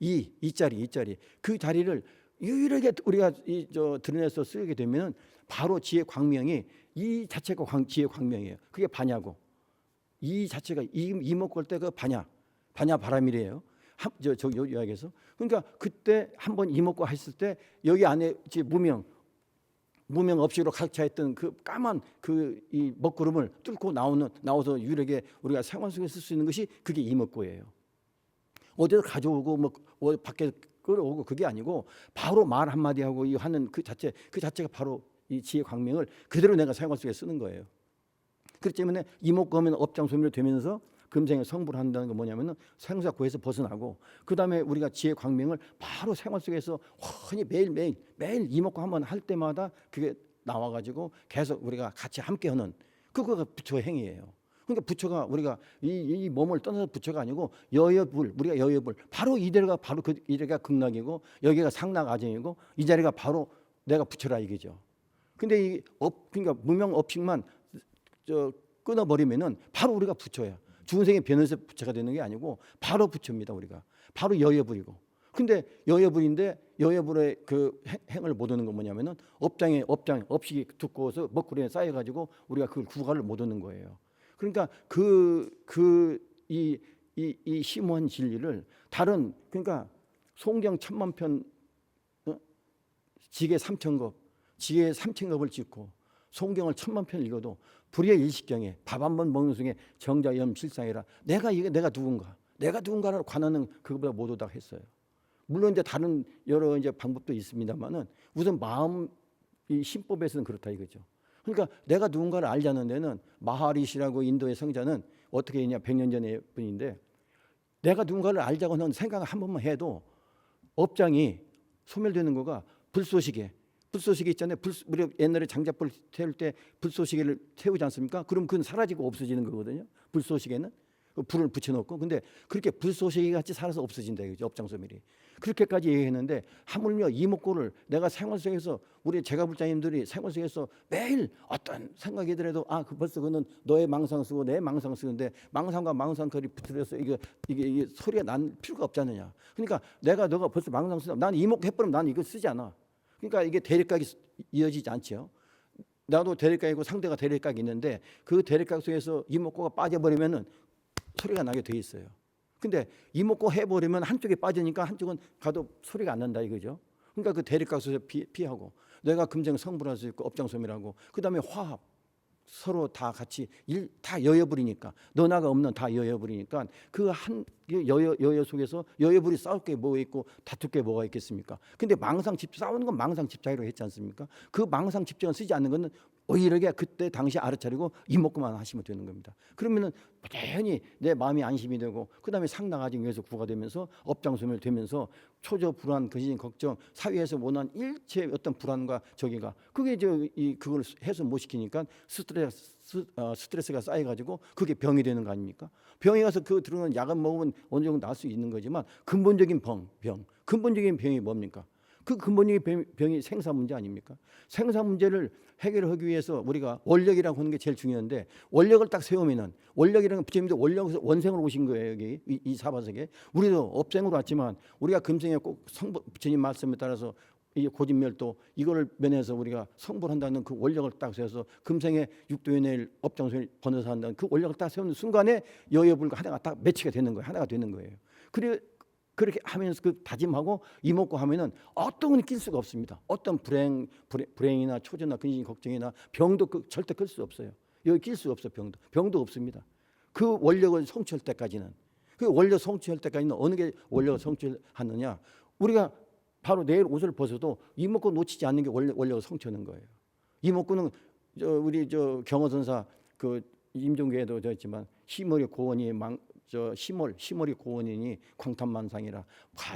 이 자리 그 자리를 유일하게 우리가 드러내서 쓰게 되면 바로 지혜 광명이 이 자체가 지혜 광명이에요. 그게 반야고 이 자체가 이목걸 때 그 반야 바람이래요. 요약에서 그러니까 그때 한번 이목고 했을 때 여기 안에 무명 업식으로 가득 차 있던 그 까만 이 먹구름을 뚫고 나와서 유일하게 우리가 생활 속에 쓸 수 있는 것이 그게 이목고예요. 어디서 가져오고 밖에 끌어오고 그게 아니고 바로 말 한마디 하고 하는 그 자체가 바로 이 지혜 광명을 그대로 내가 생활 속에 쓰는 거예요. 그렇기 때문에 이목구하면 업장소멸이 되면서 금생에 성불을 한다는 건 뭐냐면은 생사고에서 벗어나고 그 다음에 우리가 지혜 광명을 바로 생활 속에서 흔히 매일 이목구 한번 할 때마다 그게 나와가지고 계속 우리가 같이 함께하는 그거가 부처의 행위예요. 그러니까 부처가 우리가 이 몸을 떠나서 부처가 아니고 우리가 여여불 바로 이대로가 이대가 극락이고 여기가 상락 아정이고 이 자리가 바로 내가 부처라 이거죠. 근데 그러니까 무명 업식만 끊어버리면은 바로 우리가 부처야. 중생의 변해서 부처가 되는 게 아니고 바로 부처입니다. 우리가 바로 여여불이고. 근데 여여불의 그 행을 못 얻는 건 뭐냐면은 업식이 두꺼워서 먹구름에 쌓여가지고 우리가 그걸 구가를 못 얻는 거예요. 그러니까 이 심오한 진리를 다른 그러니까 송경 천만편 지계 삼천급 지혜의 삼층업을 짓고 성경을 1000만 편 읽어도 불의의 일식경에 밥 한 번 먹는 중에 정자염 실상이라 내가 누군가를 관하는 그것보다 못하다 했어요. 물론 이제 다른 여러 이제 방법도 있습니다만은 우선 마음 이 신법에서는 그렇다 이거죠. 그러니까 내가 누군가를 알자는 데는 마하리시라고 인도의 성자는 어떻게 했냐 100년 전의 분인데 내가 누군가를 알자고 하는 생각을 한 번만 해도 업장이 소멸되는 거가 불쏘시개 있잖아요. 우리 옛날에 장작불 태울 때 불쏘시개를 태우지 않습니까? 그럼 그건 사라지고 없어지는 거거든요. 불쏘시개는 불을 붙여놓고 근데 그렇게 불쏘시개 같이 살아서 없어진다 이거죠. 업장 소멸이. 그렇게까지 얘기했는데 하물며 이목구를 내가 생활 속에서 우리 제가불자님들이 생활 속에서 매일 어떤 생각이 들어도 그 벌써 그는 너의 망상 쓰고 내 망상 쓰는데 망상과 망상거리 붙들어서 이게 소리가 난 필요가 없잖느냐. 그러니까 너가 벌써 망상 쓰다 난 이목해버리면 난 이거 쓰지 않아. 그러니까 이게 대립각이 이어지지 않죠. 나도 대립각이고 상대가 대립각이 있는데 그 대립각 속에서 이목구가 빠져버리면은 소리가 나게 돼 있어요. 근데 이목구 해버리면 한쪽에 빠지니까 한쪽은 가도 소리가 안 난다 이거죠. 그러니까 그 대립각 속에서 피하고 내가 금생 성불할 수 있고 업장소멸하고 그 다음에 화합 서로 다 같이 다 여여불이니까 너나가 없는 다 여여불이니까 그 한 여여 속에서 여여불이 싸울 게 뭐가 있고 다툴 게 뭐가 있겠습니까? 근데 싸우는 건 망상 집착이라고 했지 않습니까? 그 망상 집착을 쓰지 않는 것은 오히려 그때 당시 알아차리고 이목구만 하시면 되는 겁니다. 그러면은 당연히 내 마음이 안심이 되고 그 다음에 상당하지 위해서 구가 되면서 업장소멸 되면서 초조 불안 근심 걱정 사회에서 원한 일체 어떤 불안과 저기가 그게 그걸 해소 못 시키니까 스트레스가 쌓여가지고 그게 병이 되는 거 아닙니까? 병에 가서 그 들어오는 약을 먹으면 어느 정도 나을 수 있는 거지만 근본적인 근본적인 병이 뭡니까? 그 근본적인 병이 생사 문제 아닙니까? 생사 문제를 해결하기 위해서 우리가 원력이라고 하는 게 제일 중요한데 원력을 딱 세우면은 원력이라는 건 부처님도 원력에서 원생으로 오신 거예요. 여기 이 사바세계 우리도 업생으로 왔지만 우리가 금생에 꼭 부처님 말씀에 따라서 이 고진멸도 이거를 면해서 우리가 성불한다는 그 원력을 딱 세워서 금생에 육도연의 업장소를 번어서 한다는 그 원력을 딱 세우는 순간에 여여불과 하나가 딱 매치가 되는 거예요. 하나가 되는 거예요. 그렇게 하면서 그 다짐하고 이목구 하면은 어떤 건 낄 수가 없습니다. 어떤 불행이나 초조나 근심 걱정이나 병도 절대 끌 수 없어요. 여기 낄 수 없어. 병도 없습니다. 그 원력을 성취할 때까지는 그 원력 성취할 때까지는 어느 게 원력을 성취하느냐 우리가 바로 내일 옷을 벗어도 이목구 놓치지 않는 게 원력을 성취하는 거예요. 이목구는 우리 경허선사 그 임종교에도 있지만 시머리 고원이 시머리 고원이니 광탄만상이라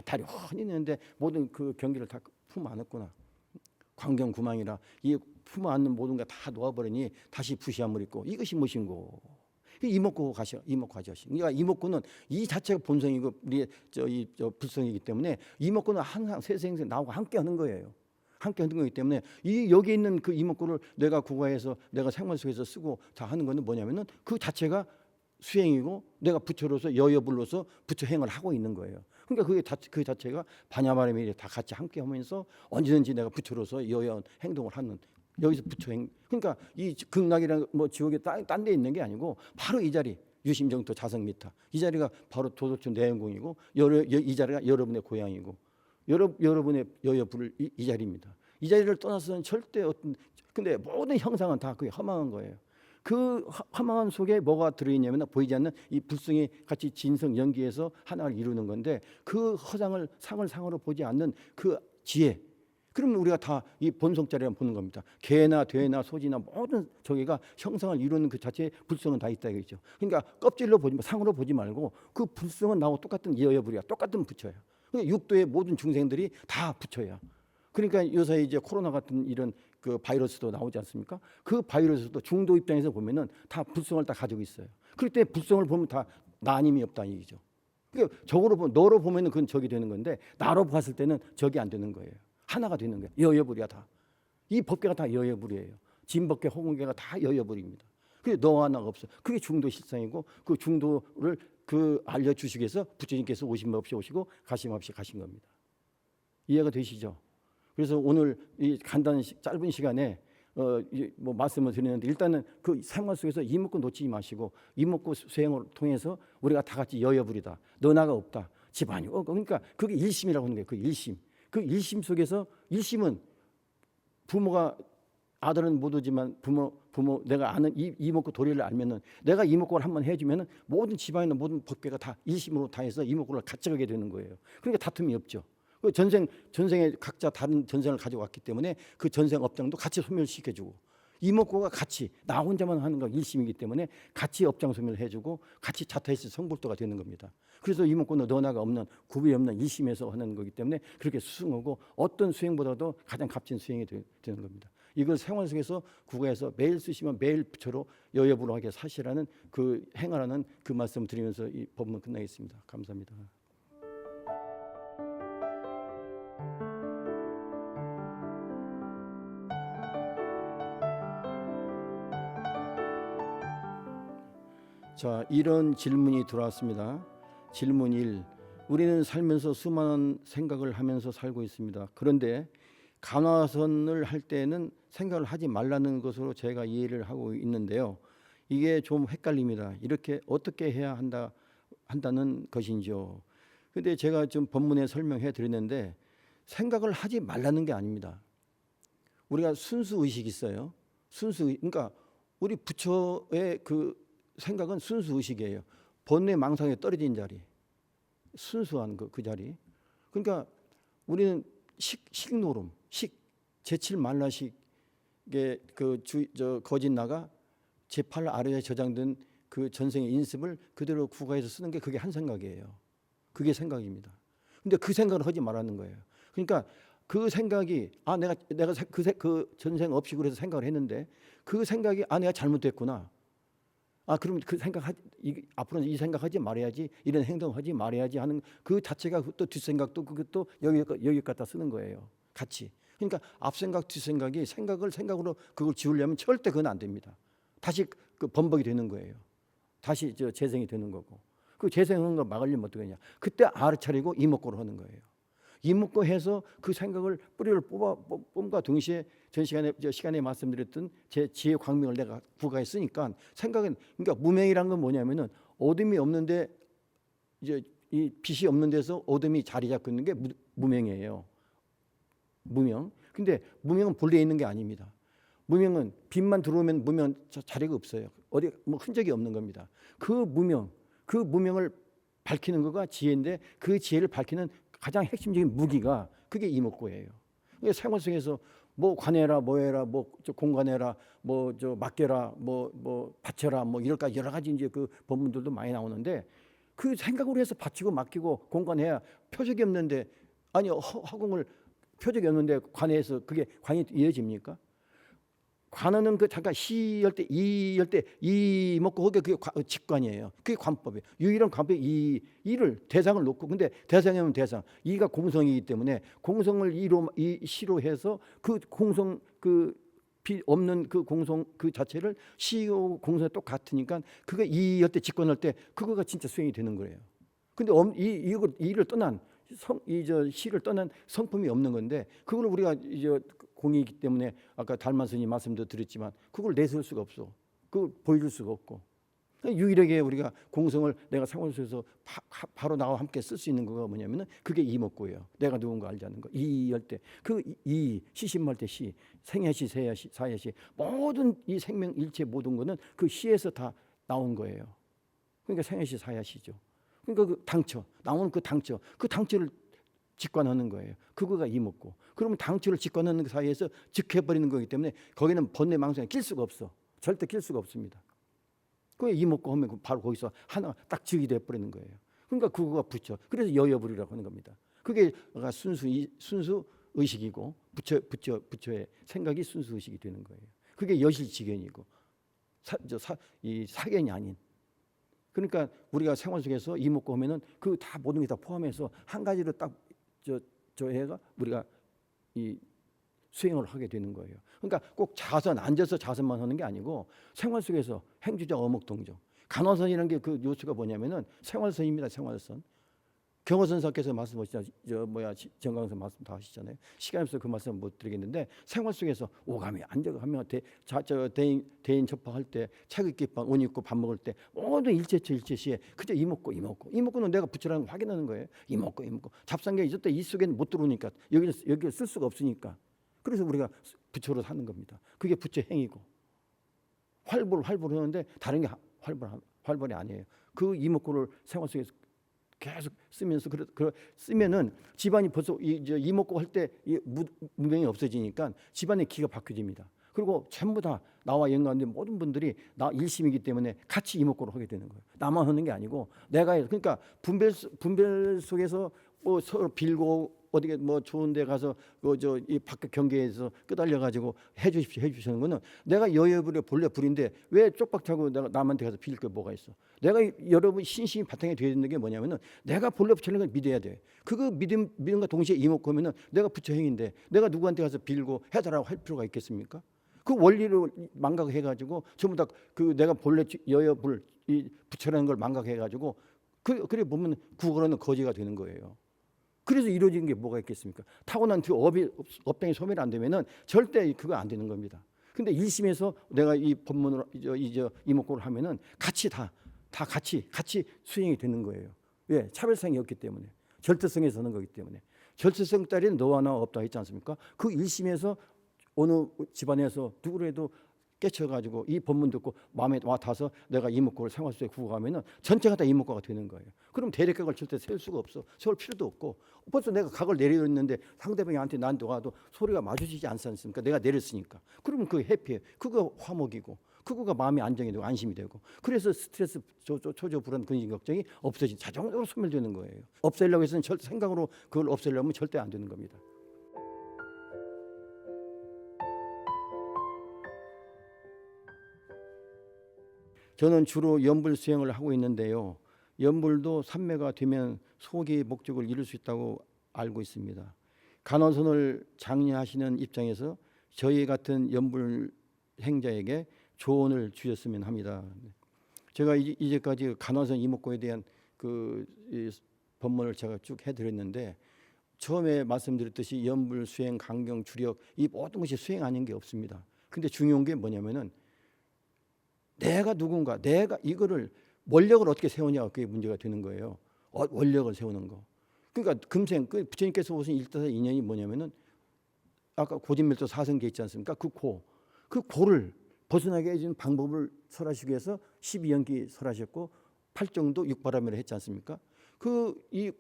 다리 훤히 있는데 모든 그 경기를 다 품 안았구나. 광경구망이라 이 품 안는 모든 게 다 놓아버리니 다시 부시함을 입고 이것이 무엇인고? 이목구 가셔시. 그러니까 이목구는 이 자체가 본성이고 우리의 불성이기 때문에 이목구는 항상 세생생 나하고 함께하는 거예요. 함께하는 거기 때문에 여기 있는 그 이목구를 내가 구가해서 내가 생활 속에서 쓰고 다 하는 거는 뭐냐면은 그 자체가 수행이고 내가 부처로서 여여불로서 부처 행을 하고 있는 거예요. 그러니까 그 자체가 반야바람이 다 같이 함께하면서 언제든지 내가 부처로서 여여 행동을 하는 여기서 부처행. 그러니까 이 극락이랑 뭐 지옥에 딴 데 있는 게 아니고 바로 이 자리 유심정토 자성미타 이 자리가 바로 도덕처 내연공이고 이 자리가 여러분의 고향이고 여러분의 여여불 이 자리입니다. 이 자리를 떠나서는 절대 근데 모든 형상은 다 그게 허망한 거예요. 그 허망함 속에 뭐가 들어있냐면 보이지 않는 이 불성이 같이 진성 연기해서 하나를 이루는 건데 그 허상을 상으로 보지 않는 그 지혜 그러면 우리가 다 이 본성자리를 보는 겁니다. 개나 돼나 소지나 모든 저기가 형상을 이루는 그 자체의 불성은 다 있다 이거죠. 그러니까 껍질로 상으로 보지 말고 그 불성은 나하고 똑같은 여여불이야. 똑같은 부처야. 그러니까 육도의 모든 중생들이 다 부처야. 그러니까 요새 이제 코로나 같은 이런 그 바이러스도 나오지 않습니까? 그 바이러스도 중도 입장에서 보면은 다 불성을 다 가지고 있어요. 그럴 때 불성을 보면 다 나님이 없다 얘기죠. 그러니까 너로 보면은 그건 적이 되는 건데 나로 봤을 때는 적이 안 되는 거예요. 하나가 되는 거예요. 여여불이야 다. 이 법계가 다 여여불이에요. 진법계, 호공계가 다 여여불입니다. 그게 너 하나가 없어. 그게 중도 실상이고 그 중도를 알려주시기 위해서 부처님께서 오심 없이 오시고 가심 없이 가신 겁니다. 이해가 되시죠? 그래서 오늘 이 간단한 짧은 시간에 뭐 말씀을 드리는데 일단은 그 생활 속에서 이목구 놓치지 마시고 이목구 수행을 통해서 우리가 다 같이 여여불이다. 너나가 없다. 집안이 그러니까 그게 일심이라고 하는 거예요. 그 일심. 그 일심 속에서 일심은 부모가 아들은 못 오지만 부모 내가 아는 이목구 도리를 알면은 내가 이목구를 한번 해주면은 모든 집안의 모든 법계가 다 일심으로 다 해서 이목구를 가져가게 되는 거예요. 그러니까 다툼이 없죠. 그 전생에 각자 다른 전생을 가지고 왔기 때문에 그 전생 업장도 같이 소멸시켜주고 이목구가 같이 나 혼자만 하는 거 일심이기 때문에 같이 업장 소멸을 해주고 같이 자타해서 성불도가 되는 겁니다. 그래서 이목구는 너나가 없는 구비 없는 일심에서 하는 거기 때문에 그렇게 수승하고 어떤 수행보다도 가장 값진 수행이 되는 겁니다. 이걸 생활 속에서 국어에서 매일 쓰시면 매일 부처로 여여불호하게 사시라는 그 행하라는 그 말씀 드리면서 이 법문 끝나겠습니다. 감사합니다. 자, 이런 질문이 들어왔습니다. 질문 1. 우리는 살면서 수많은 생각을 하면서 살고 있습니다. 그런데 간화선을 할 때는 생각을 하지 말라는 것으로 제가 이해를 하고 있는데요. 이게 좀 헷갈립니다. 이렇게 어떻게 해야 한다는 것인지요. 근데 제가 좀 법문에 설명해 드리는데 생각을 하지 말라는 게 아닙니다. 우리가 순수의식이 있어요. 그러니까 우리 부처의 그 생각은 순수의식이에요. 번뇌 망상에 떨어진 자리. 순수한 그 자리. 그러니까 우리는 식노름, 제7만라식의 거짓나가 제8 아래에 저장된 그 전생의 인습을 그대로 국어해서 쓰는 게 그게 한 생각이에요. 그게 생각입니다. 근데 그 생각을 하지 말라는 거예요. 그러니까 그 생각이 내가 그 전생 없이 그래서 생각을 했는데 그 생각이 내가 잘못됐구나. 그럼 그 앞으로는 이 생각하지 말아야지, 이런 행동하지 말아야지 하는 그 자체가 또 뒷생각도 그것도 여기 갖다 쓰는 거예요. 같이. 그러니까 앞생각, 뒷생각이 생각으로 그걸 지우려면 절대 그건 안 됩니다. 다시 그 번복이 되는 거예요. 다시 재생이 되는 거고. 그 재생하는 거 막으려면 어떻게 하냐? 그때 알아차리고 이목구를 하는 거예요. 이목구 해서 그 생각을 뿌리를 뽑음과 동시에 전 시간에 말씀드렸던 제 지혜 광명을 내가 부과했으니까 생각은 그러니까 무명이란 건 뭐냐면은 어둠이 없는데 이제 이 빛이 없는 데서 어둠이 자리 잡고 있는 게 무명이에요. 무명. 근데 무명은 본래 있는 게 아닙니다. 무명은 빛만 들어오면 무명 자리가 없어요. 어디 뭐 흔적이 없는 겁니다. 그 무명을 밝히는 거가 지혜인데 그 지혜를 밝히는 가장 핵심적인 무기가 그게 이목구예요. 그러니까 생활 속에서 뭐 관해라, 뭐해라, 뭐 공관해라, 뭐 맡겨라, 뭐 바쳐라, 뭐 여러 가지 이제 그 법문들도 많이 나오는데 그 생각으로 해서 바치고 맡기고 공관해야 표적이 없는데 허공을 표적이 없는데 관해서 그게 관이 이어집니까? 관어는 그 잠깐 시할 때 이할 때 이 먹고 그게 직관이에요. 그게 관법이에요. 유일한 관법이 이를 대상을 놓고 근데 대상이면 대상 이가 공성이기 때문에 공성을 이 시로 해서 그 공성 비 없는 그 공성 그 자체를 시요 공성이 똑같으니까 그게 이할 때 직관할 때 그거가 진짜 수행이 되는 거예요. 근데 이를 떠난 시를 떠난 성품이 없는 건데 그걸 우리가 이제 공이기 때문에 아까 달만스님 말씀도 드렸지만 그걸 내세울 수가 없어. 그걸 보여줄 수가 없고 유일하게 우리가 공성을 내가 생활 속에서 바로 나와 함께 쓸 수 있는 거가 뭐냐면은 그게 이목구예요. 내가 누군가 알자는 거. 이할 때 그 시심할 때 시, 생야시, 세야시, 사야시 모든 이 생명 일체 모든 거는 그 시에서 다 나온 거예요. 그러니까 생야시, 사야시죠. 그러니까 그 당처 나오는 그 당처를 직관하는 거예요. 그거가 이목구. 그러면 당처를 직관하는 그 사이에서 즉해버리는 거기 때문에 거기는 번뇌 망상에 낄 수가 없어. 절대 낄 수가 없습니다. 그게 이목구 하면 바로 거기서 하나 딱 즉이 돼버리는 거예요. 그러니까 그거가 부처. 그래서 여여불이라고 하는 겁니다. 그게 순수 의식이고 부처의 생각이 순수 의식이 되는 거예요. 그게 여실지견이고 이 사견이 아닌. 그러니까 우리가 생활 속에서 이목구 하면은 그 다 모든 게 다 포함해서 한 가지로 딱 저 해가 우리가 이 수행을 하게 되는 거예요. 그러니까 꼭 앉아서 자선만 하는 게 아니고 생활 속에서 행주자 어목동정 간화선이라는 게 그 요소가 뭐냐면은 생활선입니다. 생활선. 경허선사께서 말씀하시잖아요. 정강선 말씀 다 하시잖아요. 시간이 없어서 그 말씀 못 드리겠는데 생활 속에서 오감이 앉아가면 대인 접합할 때 책 읽기 옷 입고 밥 먹을 때 모든 일체시에 그저 이목구는 내가 부처라는 걸 확인하는 거예요. 이목구 잡상계 있을 때 이 속에는 못 들어오니까 여기를 쓸 수가 없으니까 그래서 우리가 부처로 사는 겁니다. 그게 부처 행위고 활보하는데 다른 게 활발이 아니에요. 그 이목구를 생활 속에서 계속 쓰면서 쓰면은 집안이 벌써 이목구 할 때 무명이 없어지니까 집안의 기가 바뀌어집니다. 그리고 전부 다 나와 연관된 모든 분들이 나 일심이기 때문에 같이 이목구를 하게 되는 거예요. 나만 하는 게 아니고 내가 해서. 그러니까 분별 속에서 뭐 서로 빌고 어디게 뭐 좋은데 가서 이 바깥 경계에서 끄달려 가지고 해주시는 거는 내가 여여불의 본래 불인데 왜 쪽박차고 내가 남한테 가서 빌 게 뭐가 있어? 내가 여러분 신심이 바탕이 되어 있는 게 뭐냐면은 내가 본래 부처는 걸 믿어야 돼. 그거 믿음과 동시에 이목구면은 내가 부처 행인데 내가 누구한테 가서 빌고 해달라고 할 필요가 있겠습니까? 그 원리를 망각해가지고 전부 다 그 내가 본래 여여불 이 부처라는 걸 망각해가지고 그래 보면 국어로는 거지가 되는 거예요. 그래서 이루어지는 게 뭐가 있겠습니까? 타고난 그 업당이 소멸 안 되면은 절대 그거 안 되는 겁니다. 근데 일심에서 내가 이 법문으로 이목구를 하면은 같이 다 같이 수행이 되는 거예요. 왜? 차별성이 없기 때문에. 절대성에 서는 거기 때문에. 절대성 따위는 너와 나 없다 했지 않습니까? 그 일심에서 어느 집안에서 누구라도 깨쳐가지고 이 법문 듣고 마음에 와 닿아서 내가 이목구를 생활 속에 구가하면은 전체가 다 이목구가 되는 거예요. 그럼 대립각을 절대 세울 수가 없어. 세울 필요도 없고 벌써 내가 각을 내렸는데 상대방한테 나한테 와도 소리가 마주치지 않지 않습니까? 내가 내렸으니까. 그러면 그게 해피해. 그거 화목이고 그거가 마음이 안정이 되고 안심이 되고 그래서 스트레스 초조 불안 근심 걱정이 없어진 자동으로 소멸되는 거예요. 없애려고 해서는 생각으로 그걸 없애려면 절대 안 되는 겁니다. 저는 주로 연불 수행을 하고 있는데요. 연불도 삼매가 되면 소기의 목적을 이룰 수 있다고 알고 있습니다. 간호선을 장려하시는 입장에서 저희 같은 연불 행자에게 조언을 주셨으면 합니다. 제가 이제까지 간호선 이목구에 대한 그 법문을 제가 쭉 해드렸는데 처음에 말씀드렸듯이 연불, 수행, 강경, 주력 이 모든 것이 수행 아닌 게 없습니다. 근데 중요한 게 뭐냐면은 내가 누군가, 내가 이거를 원력을 어떻게 세우냐가 그게 문제가 되는 거예요. 원력을 세우는 거. 그러니까 금생 그 부처님께서 보신 일타사 인연이 뭐냐면은 아까 고진멸도 사성계 있지 않습니까? 그 고를 벗어나게 해주는 방법을 설하시기 위해서 12연기 설하셨고 8정도 6바람이라 했지 않습니까? 이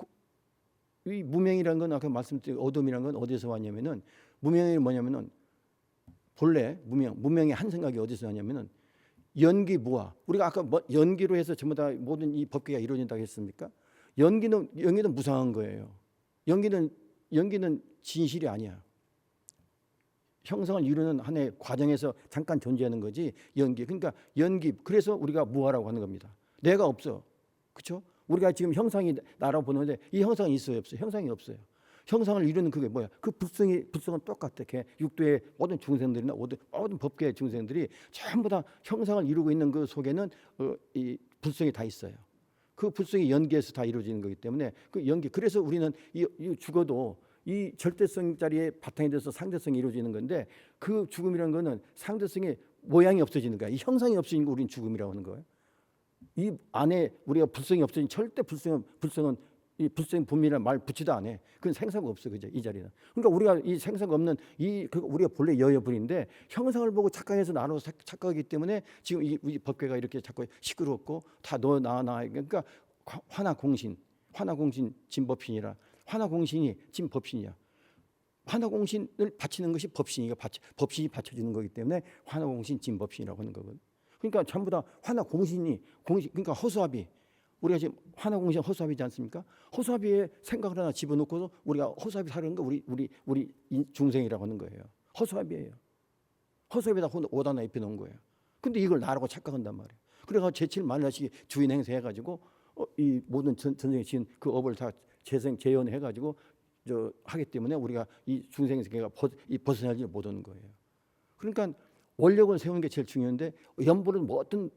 무명이라는 건 아까 말씀드린 어둠이라는 건 어디서 왔냐면은 무명이 뭐냐면은 본래 무명의 한 생각이 어디서 왔냐면은 연기 무아. 우리가 아까 연기로 해서 전부 다 모든 이 법계가 이루어진다고 했습니까? 연기는 무상한 거예요. 연기는 진실이 아니야. 형성을 이루는 하나의 과정에서 잠깐 존재하는 거지 연기. 그러니까 연기. 그래서 우리가 무아라고 하는 겁니다. 내가 없어. 그렇죠? 우리가 지금 형상이 나라고 보는데 이 형상이 있어요, 없어요? 형상이 없어요. 형상을 이루는 그게 뭐야? 그 불성은 똑같아. 육도의 모든 중생들이나 모든 법계의 중생들이 전부 다 형상을 이루고 있는 그 속에는 이 불성이 다 있어요. 그 불성이 연기에서 다 이루어지는 거기 때문에 그 연기. 그래서 우리는 이 죽어도 이 절대성 자리에 바탕이 돼서 상대성이 이루어지는 건데 그 죽음이라는 거는 상대성의 모양이 없어지는 거야. 이 형상이 없어지는 거 우리는 죽음이라고 하는 거예요. 이 안에 우리가 불성이 없어지는 절대 불성은 이 불성의 분미라는 말 붙지도 않아. 그건 생사가 없어, 그죠? 이 자리는. 그러니까 우리가 이 생사가 없는 우리가 본래 여여불인데 형상을 보고 착각해서 나로 착각하기 때문에 지금 이 법계가 이렇게 자꾸 시끄럽고 다 너 나 그러니까 화나공신 진법신이라. 화나공신이 진법신이야. 화나공신을 바치는 것이 법신이가 법신이 받쳐지는 거기 때문에 화나공신 진법신이라고 하는 거거든. 그러니까 전부 다 화나공신이 그러니까 허수아비. 우리가 지금 화나공신 허수아비지 않습니까? 허수아비에 생각을 하나 집어넣고서 우리가 허수아비 사는 거 우리 중생이라고 하는 거예요. 허수아비예요. 허수아비에다 옷 하나 입혀놓은 거예요. 근데 이걸 나라고 착각한단 말이에요. 그래서 제칠 만나시 주인 행세해가지고 이 모든 전생에 지은 그 업을 다 재현해가지고 하기 때문에 우리가 이 중생세계가 벗어나지 못하는 거예요. 그러니까 원력을 세우는 게 제일 중요한데 연불은 뭐 어떤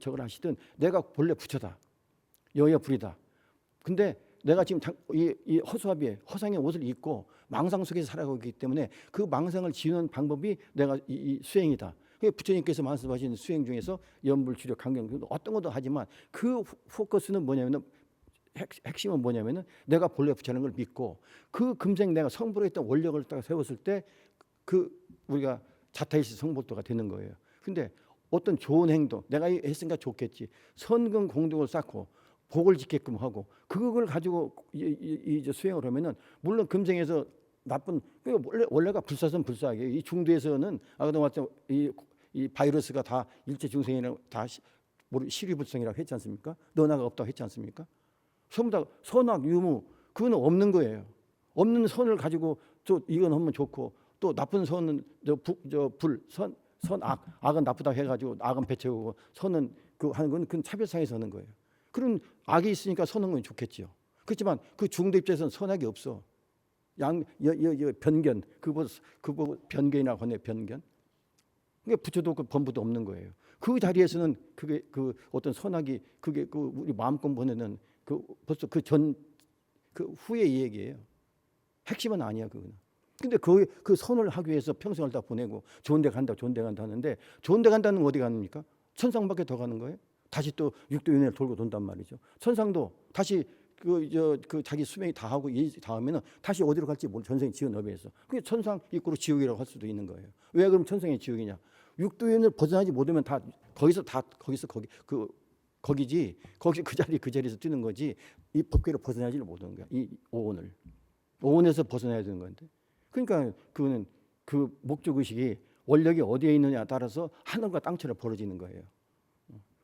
저걸 하시든 내가 본래 부처다. 여여불이다. 근데 내가 지금 이 허수아비에 허상의 옷을 입고 망상 속에서 살아가고 있기 때문에 그 망상을 지우는 방법이 내가 이 수행이다. 부처님께서 말씀하신 수행 중에서 연불, 주력, 강경 어떤 것도 하지만 그 포커스는 뭐냐면은 핵심은 뭐냐면은 내가 본래 부처라는 걸 믿고 그 금생 내가 성불에 있던 원력을 딱 세웠을 때 그 우리가 자타일시 성복도가 되는 거예요. 근데 어떤 좋은 행동, 내가 했으니까 좋겠지. 선근 공덕을 쌓고 복을 짓게끔 하고 그걸 가지고 이제 수행을 하면은 물론 금생에서 나쁜 원래가 불사선 불사하게 이 중도에서는 아까도 말했죠. 이 바이러스가 다 일체 중생이라고 다 시류불성이라고 했지 않습니까? 너나가 없다고 했지 않습니까? 전부 다 선악 유무 그건 없는 거예요. 없는 선을 가지고 이건 하면 좋고 또 나쁜 선은 선악 악은 나쁘다 해가지고 악은 배채우고 선은 그 하는 건 그건 차별상에서 하는 거예요. 그런 악이 있으니까 선한 건 좋겠죠. 그렇지만 그 중도 입장에서는 선악이 없어. 변견 그거 변견이라고 하네 변견. 그게 부처도 없고 범부도 없는 거예요. 그 자리에서는 그게 그 어떤 선악이 그게 그 우리 마음 공부는 그 벌써 그 후의 얘기예요. 핵심은 아니야 그거는. 근데 그 선을 하기 위해서 평생을 다 보내고 좋은 데 간다 하는데 좋은 데 간다는 건 어디 갑니까? 천상밖에 더 가는 거예요. 다시 또 육도윤회를 돌고 돈단 말이죠. 천상도 다시 그 자기 수명이 다 하고 다 하면은 다시 어디로 갈지 모르 전생에 지은 업에서 그게 천상 입구로 지옥이라고 할 수도 있는 거예요. 왜 그럼 천상이 지옥이냐? 육도윤을 벗어나지 못하면 다 거기서 거기지 거기 그 자리에서 뛰는 거지 이 법계를 벗어나지를 못하는 거야. 이 오온에서 벗어나야 되는 건데. 그러니까 그거는 그 목적 의식이 원력이 어디에 있느냐에 따라서 하늘과 땅처럼 벌어지는 거예요.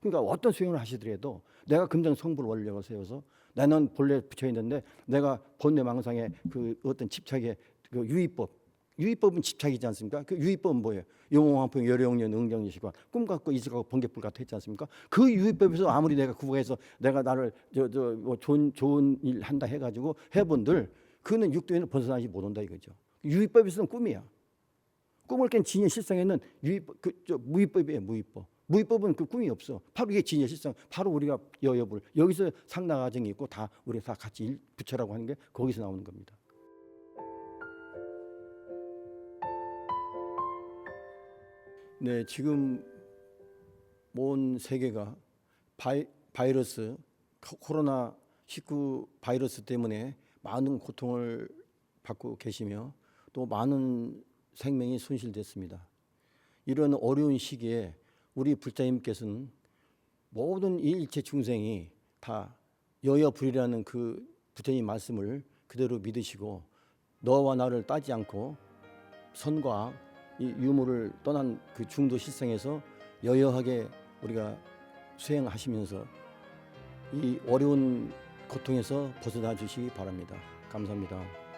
그러니까 어떤 수행을 하시더라도 내가 금전 성불 원력을 세워서 나는 본래 붙여 있는데 내가 본뇌망상의 그 어떤 집착의 그 유의법은 집착이지 않습니까? 그 유의법은 뭐예요? 용왕풍 여령년 응정시관 꿈 같고 이슬하고 번개불 같아 했지 않습니까? 그 유의법에서 아무리 내가 구부해서 내가 나를 뭐 좋은 일 한다 해가지고 해본들 그는 육도에는 벗어나지 못한다 이거죠. 유의법에서는 꿈이야. 꿈을 깬 진의 실상에는 무의법이에요. 무의법은 그 꿈이 없어. 바로 이게 진의 실상. 바로 우리가 여여불 여기서 상나과정이 있고 다 우리가 다 같이 부처라고 하는 게 거기서 나오는 겁니다. 네, 지금 온 세계가 바이러스 코로나19 바이러스 때문에 많은 고통을 받고 계시며 또 많은 생명이 손실됐습니다. 이런 어려운 시기에 우리 불자님께서는 모든 일체 중생이 다 여여불이라는 그 부처님 말씀을 그대로 믿으시고 너와 나를 따지 않고 선과 악, 이 유무를 떠난 그 중도 실상에서 여여하게 우리가 수행하시면서 이 어려운 고통에서 벗어나 주시기 바랍니다. 감사합니다.